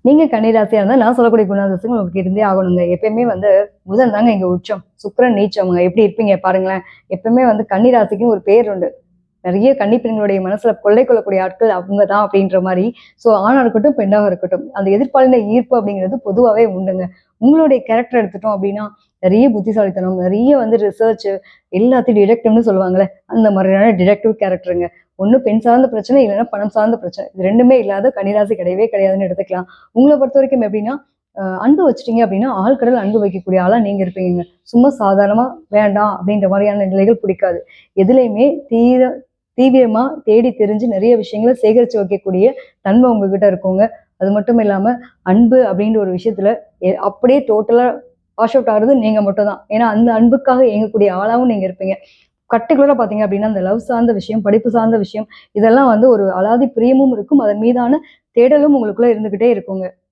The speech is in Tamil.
நீங்க கன்னிராசியா இருந்தா நான் சொல்லக்கூடிய குணாதிசயங்கள் உங்களுக்கு இருந்தே ஆகணுங்க. எப்பயுமே வந்து புதன் தாங்க இங்க உச்சம். சுக்கிரன் நீச்சம்ங்க. எப்படி இருப்பீங்க பாருங்களேன். எப்பவுமே வந்து கன்னிராசிக்கு ஒரு பேர் உண்டு. நெறைய கன்னி பெண்களுடைய மனசுல கொள்ளை கொள்ளக்கூடிய ஆட்கள் அவங்க தான் அப்படின்ற மாரி. ஸோ ஆணா இருக்கட்டும், பெண்ணாக இருக்கட்டும். அந்த எதிர்ப்பாலின ஈர்ப்பு அப்படிங்கிறது பொதுவாவே உண்டுங்க. உங்களுடைய கேரக்டர் எடுத்துட்டோம் அப்படின்னா, நெறைய புத்திசாலித்தனம், நெறைய வந்து ரிசர்ச் எல்லாத்தையும் டிடெக்டிவ்ன்னு சொல்லுவாங்கல்ல. அந்த மாதிரியான டிடெக்டிவ் கேரக்டருங்க. ஒண்ணு பெண் சார்ந்த பிரச்சனை, இல்லன்னா பணம் சார்ந்த பிரச்சனை. இது 2மே இல்லாத கன்னிராசி கிடையவே கிடையாதுன்னு எடுத்துக்கலாம். உங்கள பொறுத்தவரைக்கும் எப்படின்னா, அன்பு வச்சுட்டீங்க அப்படின்னா, ஆழ்கடல் அன்பு வைக்கக்கூடிய ஆளா நீங்க இருப்பீங்கங்க. சும்மா சாதாரணமா வேண்டாம் அப்படின்ற மாரியான நிலைகள் பிடிக்காது. எதுலயுமே தீவிரமா தேடி தெரிஞ்சு நெறைய விஷயங்கள சேகரிச்சு வைக்கக்கூடிய தன்மை உங்ககிட்ட இருக்குங்க. அது மட்டும் இல்லாம, அன்பு அப்படின்ற ஒரு விஷயத்துல அப்படியே டோட்டலா வாஷ் அவுட் ஆகுறது நீங்க மட்டும் தான். ஏன்னா, அந்த அன்புக்காக ஏங்கக்கூடிய ஆளாவும் நீங்க இருப்பீங்க. பர்ட்டிகுலரா பார்த்தீங்க அப்படின்னா, அந்த லவ் சார்ந்த விஷயம், படிப்பு சார்ந்த விஷயம், இதெல்லாம் வந்து ஒரு அலாதி பிரியமும் இருக்கும். அதன் மீதான தேடலும் உங்களுக்குள்ள இருந்துகிட்டே இருக்குங்க.